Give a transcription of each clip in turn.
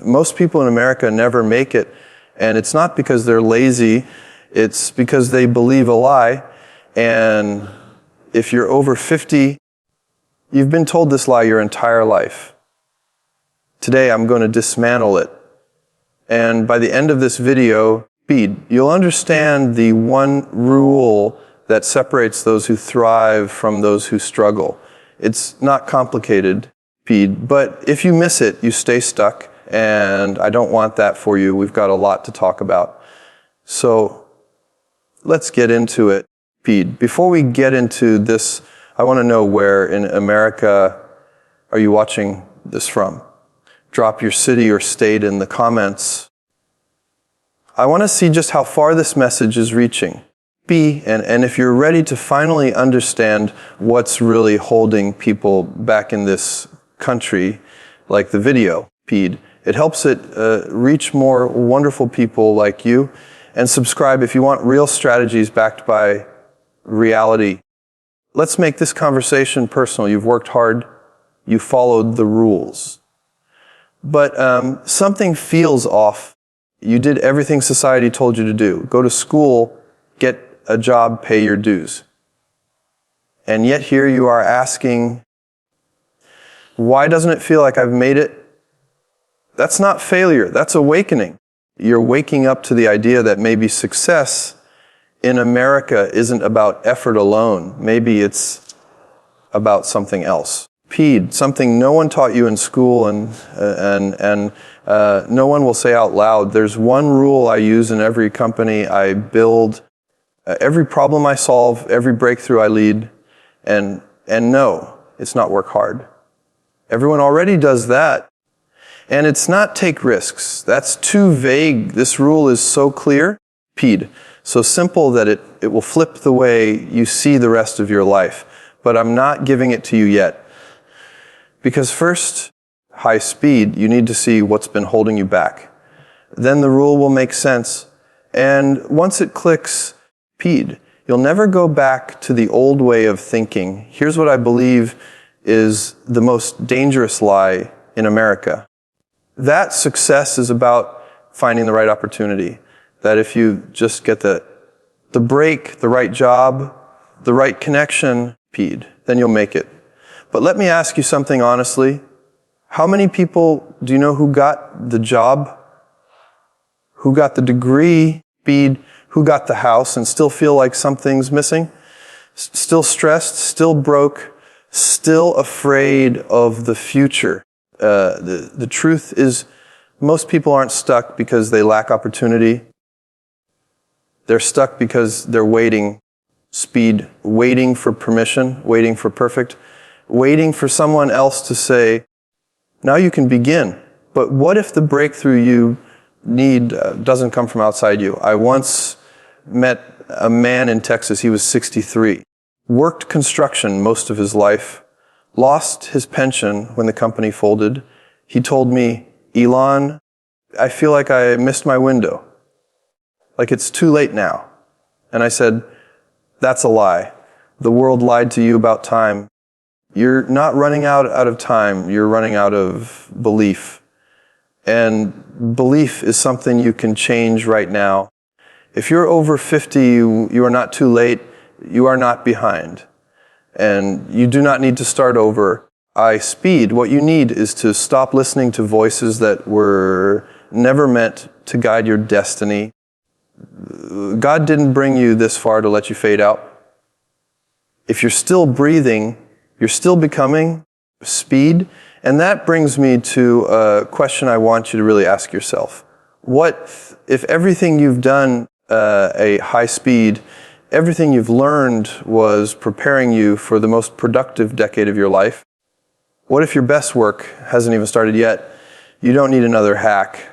most people in America never make it, and it's not because they're lazy, it's because they believe a lie. And if you're over 50, you've been told this lie your entire life. Today I'm going to dismantle it. And by the end of this video, you'll understand the one rule that separates those who thrive from those who struggle. It's not complicated, but if you miss it, you stay stuck, and I don't want that for you. We've got a lot to talk about. So let's get into it. Before we get into this, I want to know where in America are you watching this from? Drop your city or state in the comments. I want to see just how far this message is reaching. And if you're ready to finally understand what's really holding people back in this country, like the video, it helps it reach more wonderful people like you. And subscribe if you want real strategies backed by reality. Let's make this conversation personal. You've worked hard. You followed the rules. But something feels off. You did everything society told you to do. Go to school, get a job, pay your dues. And yet here you are asking, why doesn't it feel like I've made it? That's not failure. That's awakening. You're waking up to the idea that maybe success in America isn't about effort alone. Maybe it's about something else. Something no one taught you in school and no one will say out loud. There's one rule I use in every company I build, every problem I solve, every breakthrough I lead, and no, it's not work hard. Everyone already does that. And it's not take risks. That's too vague. This rule is so clear, so simple that it will flip the way you see the rest of your life. But I'm not giving it to you yet. Because first, high speed, you need to see what's been holding you back. Then the rule will make sense. And once it clicks, you'll never go back to the old way of thinking. Here's what I believe is the most dangerous lie in America. That success is about finding the right opportunity. That if you just get the break, the right job, the right connection, then you'll make it. But let me ask you something honestly. How many people do you know who got the job, who got the degree, who got the house, and still feel like something's missing? Still stressed, still broke, still afraid of the future. The truth is, most people aren't stuck because they lack opportunity. They're stuck because they're waiting, waiting for permission, waiting for perfect, waiting for someone else to say, now you can begin. But what if the breakthrough you need doesn't come from outside you? I once met a man in Texas. He was 63, worked construction most of his life, lost his pension when the company folded. He told me, Elon, I feel like I missed my window. Like it's too late now. And I said, that's a lie. The world lied to you about time. You're not running out of time. You're running out of belief. And belief is something you can change right now. If you're over 50, you are not too late. You are not behind. And you do not need to start over. What you need is to stop listening to voices that were never meant to guide your destiny. God didn't bring you this far to let you fade out. If you're still breathing, you're still becoming. And that brings me to a question I want you to really ask yourself. What if everything you've done a high speed, everything you've learned was preparing you for the most productive decade of your life? What if your best work hasn't even started yet? You don't need another hack.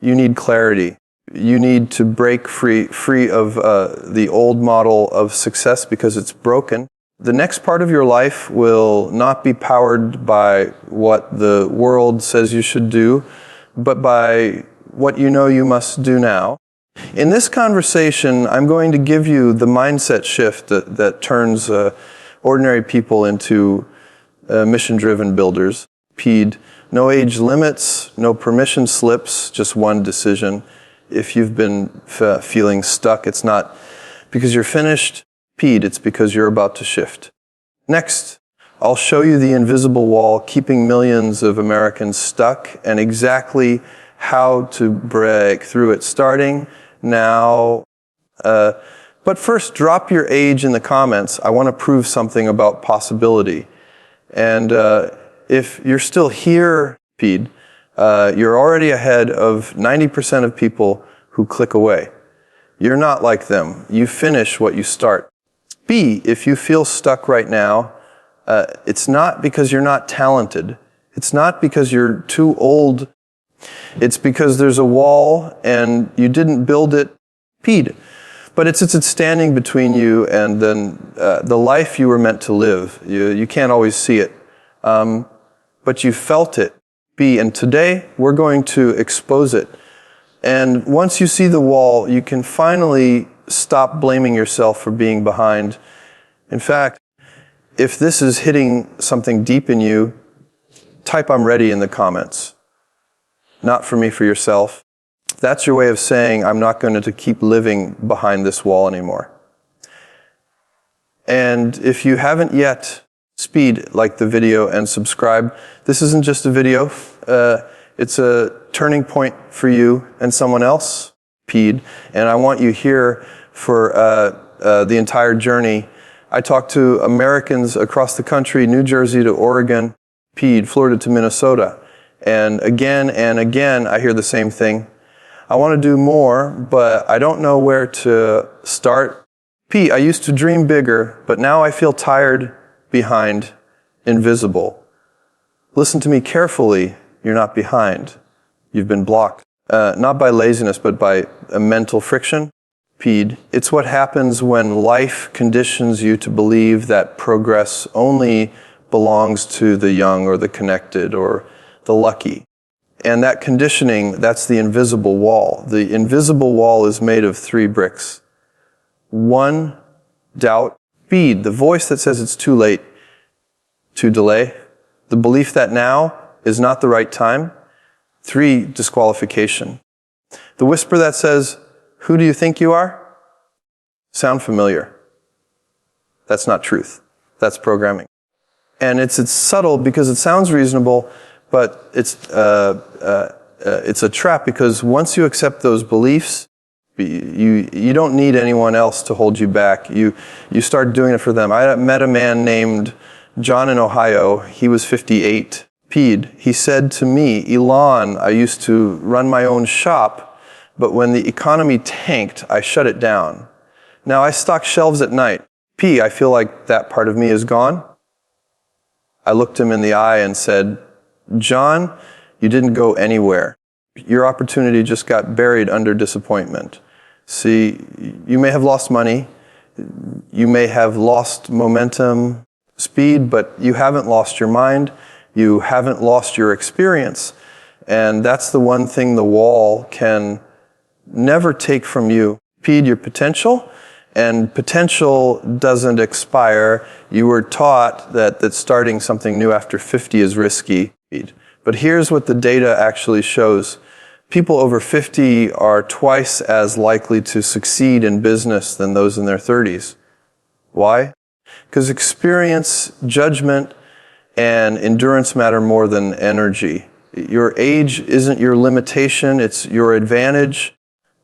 You need clarity. You need to break free of the old model of success because it's broken. The next part of your life will not be powered by what the world says you should do, but by what you know you must do now. In this conversation, I'm going to give you the mindset shift that turns ordinary people into mission-driven builders. P'd. No age limits, no permission slips, just one decision. If you've been feeling stuck, it's not because you're finished. P'd, it's because you're about to shift. Next, I'll show you the invisible wall keeping millions of Americans stuck and exactly how to break through it starting now. But first, drop your age in the comments. I want to prove something about possibility. And if you're still here, P'd, you're already ahead of 90% of people who click away. You're not like them. You finish what you start. B, if you feel stuck right now, it's not because you're not talented. It's not because you're too old. It's because there's a wall and you didn't build it. P'd. But it's standing between you and then the life you were meant to live. You can't always see it. But you felt it. B. And today, we're going to expose it. And once you see the wall, you can finally stop blaming yourself for being behind. In fact, if this is hitting something deep in you, type "I'm ready" in the comments. Not for me, for yourself. That's your way of saying, I'm not going to keep living behind this wall anymore. And if you haven't yet, like the video and subscribe. This isn't just a video. It's a turning point for you and someone else, P'd. And I want you here for the entire journey. I talk to Americans across the country, New Jersey to Oregon, P'd, Florida to Minnesota. And again, I hear the same thing. I want to do more, but I don't know where to start. P, I used to dream bigger, but now I feel tired, behind, invisible. Listen to me carefully. You're not behind. You've been blocked. Not by laziness, but by a mental friction. P'd. It's what happens when life conditions you to believe that progress only belongs to the young or the connected or the lucky. And that conditioning, that's the invisible wall. The invisible wall is made of 3 bricks. 1, doubt. P'd, the voice that says it's too late to delay. The belief that now is not the right time. 3, disqualification. The whisper that says, who do you think you are? Sound familiar? That's not truth. That's programming. And it's subtle because it sounds reasonable, but it's a trap because once you accept those beliefs, you don't need anyone else to hold you back. You start doing it for them. I met a man named John in Ohio. He was 58. P'd. He said to me, Elon, I used to run my own shop, but when the economy tanked, I shut it down. Now I stock shelves at night. P, I feel like that part of me is gone. I looked him in the eye and said, John, you didn't go anywhere. Your opportunity just got buried under disappointment. See, you may have lost money, you may have lost momentum, speed, but you haven't lost your mind, you haven't lost your experience, and that's the one thing the wall can never take from you. P'd, your potential, and potential doesn't expire. You were taught that starting something new after 50 is risky. But here's what the data actually shows. People over 50 are twice as likely to succeed in business than those in their 30s. Why? Because experience, judgment, and endurance matter more than energy. Your age isn't your limitation, it's your advantage.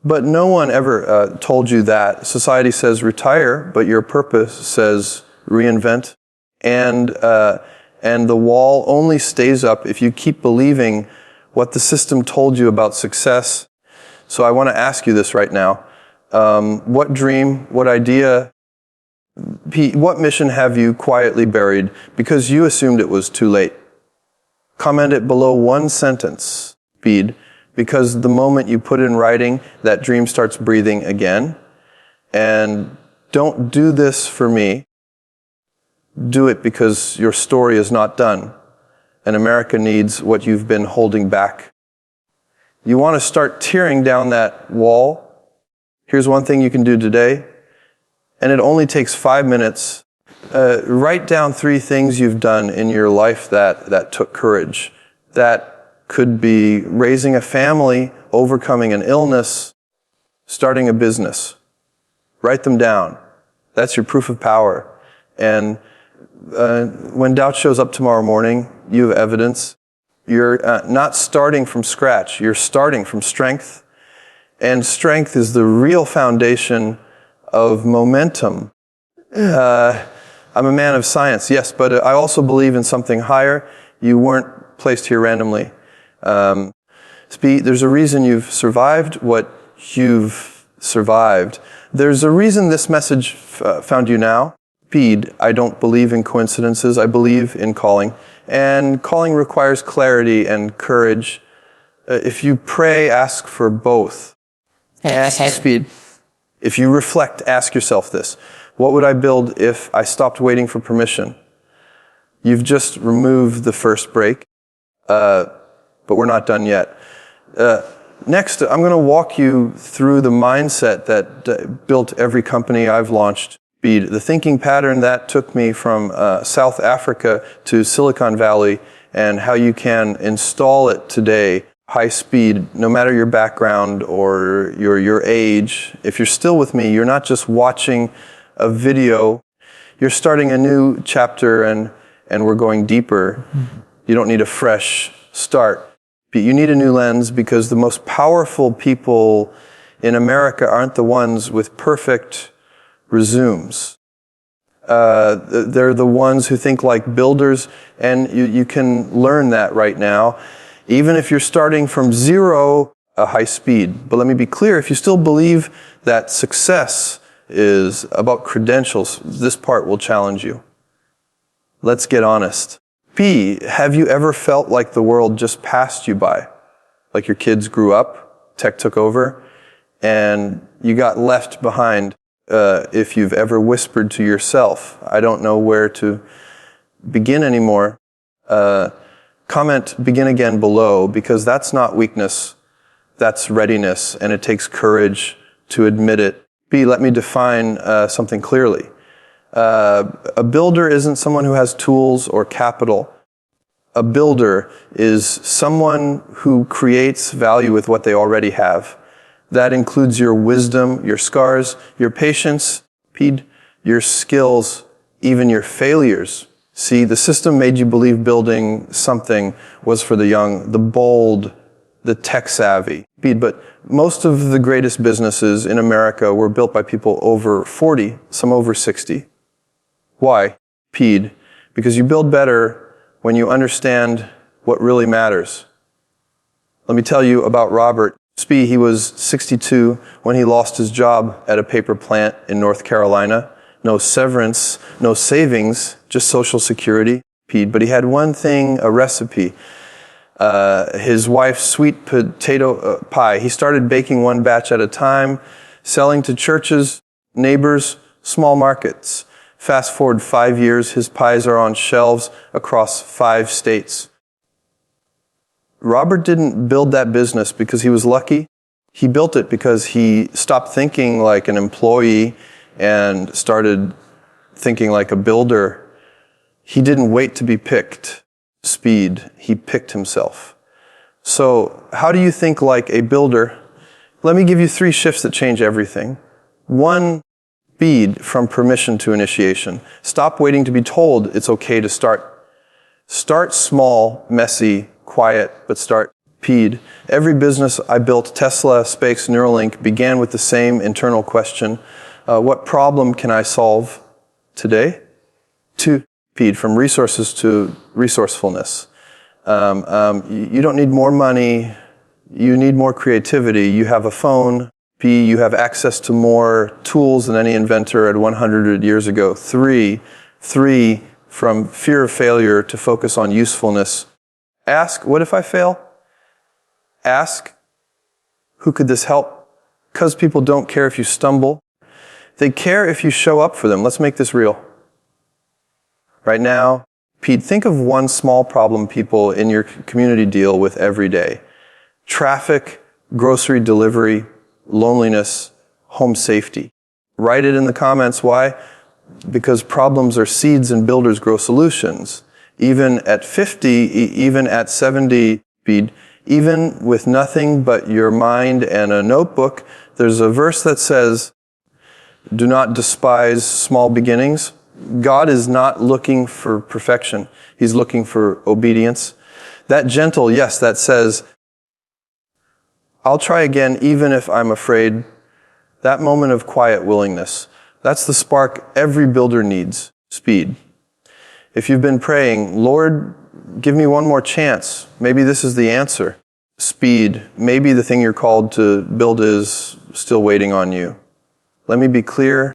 But no one ever told you that. Society says retire, but your purpose says reinvent. And the wall only stays up if you keep believing what the system told you about success. So I want to ask you this right now. What dream, what idea, what mission have you quietly buried because you assumed it was too late? Comment it below one sentence, P'd, because the moment you put it in writing, that dream starts breathing again. And don't do this for me. Do it because your story is not done. And America needs what you've been holding back. You want to start tearing down that wall? Here's one thing you can do today. And it only takes 5 minutes. Write down 3 things you've done in your life that took courage. That could be raising a family, overcoming an illness, starting a business. Write them down. That's your proof of power. And when doubt shows up tomorrow morning, you have evidence. You're not starting from scratch. You're starting from strength. And strength is the real foundation of momentum. I'm a man of science, yes, but I also believe in something higher. You weren't placed here randomly. There's a reason you've survived what you've survived. There's a reason this message found you now. Speed. I don't believe in coincidences. I believe in calling. And calling requires clarity and courage. If you pray, ask for both. Speed. If you reflect, ask yourself this. What would I build if I stopped waiting for permission? You've just removed the first break, but we're not done yet. Next, I'm going to walk you through the mindset that built every company I've launched. Speed. The thinking pattern that took me from South Africa to Silicon Valley, and how you can install it today. High speed, no matter your background or your age. If you're still with me, you're not just watching a video. You're starting a new chapter, and we're going deeper. You don't need a fresh start. You need a new lens, because the most powerful people in America aren't the ones with perfect resumes. They're the ones who think like builders, and you can learn that right now. Even if you're starting from zero, a high speed. But let me be clear, if you still believe that success is about credentials, this part will challenge you. Let's get honest. P, have you ever felt like the world just passed you by? Like your kids grew up, tech took over, and you got left behind. If you've ever whispered to yourself, I don't know where to begin anymore, comment begin again below, because that's not weakness, that's readiness, and it takes courage to admit it. B, let me define something clearly. A builder isn't someone who has tools or capital. A builder is someone who creates value with what they already have. That includes your wisdom, your scars, your patience, your skills, even your failures. See, the system made you believe building something was for the young, the bold, the tech-savvy. But most of the greatest businesses in America were built by people over 40, some over 60. Why? Because you build better when you understand what really matters. Let me tell you about Robert. He was 62 when he lost his job at a paper plant in North Carolina. No severance, no savings, just Social Security. But he had one thing, a recipe. His wife's sweet potato pie. He started baking one batch at a time, selling to churches, neighbors, small markets. Fast forward 5 years, his pies are on shelves across 5 states. Robert didn't build that business because he was lucky. He built it because he stopped thinking like an employee and started thinking like a builder. He didn't wait to be picked. He picked himself. So how do you think like a builder? Let me give you 3 shifts that change everything. 1, from permission to initiation. Stop waiting to be told it's okay to start. Start small, messy, quiet, but start. Every business I built, Tesla, Space, Neuralink, began with the same internal question. What problem can I solve today? 2, from resources to resourcefulness. You don't need more money. You need more creativity. You have a phone. You have access to more tools than any inventor at 100 years ago. 3, from fear of failure to focus on usefulness. Ask, what if I fail? Ask, who could this help? Because people don't care if you stumble. They care if you show up for them. Let's make this real. Right now, think of one small problem people in your community deal with every day. Traffic, grocery delivery, loneliness, home safety. Write it in the comments. Why? Because problems are seeds and builders grow solutions. even at 50, even at 70 speed, even with nothing but your mind and a notebook. There's a verse that says, do not despise small beginnings. God is not looking for perfection. He's looking for obedience. That gentle yes that says, I'll try again even if I'm afraid. That moment of quiet willingness, that's the spark every builder needs. Speed. If you've been praying, Lord, give me one more chance. Maybe this is the answer. Speed. Maybe the thing you're called to build is still waiting on you. Let me be clear.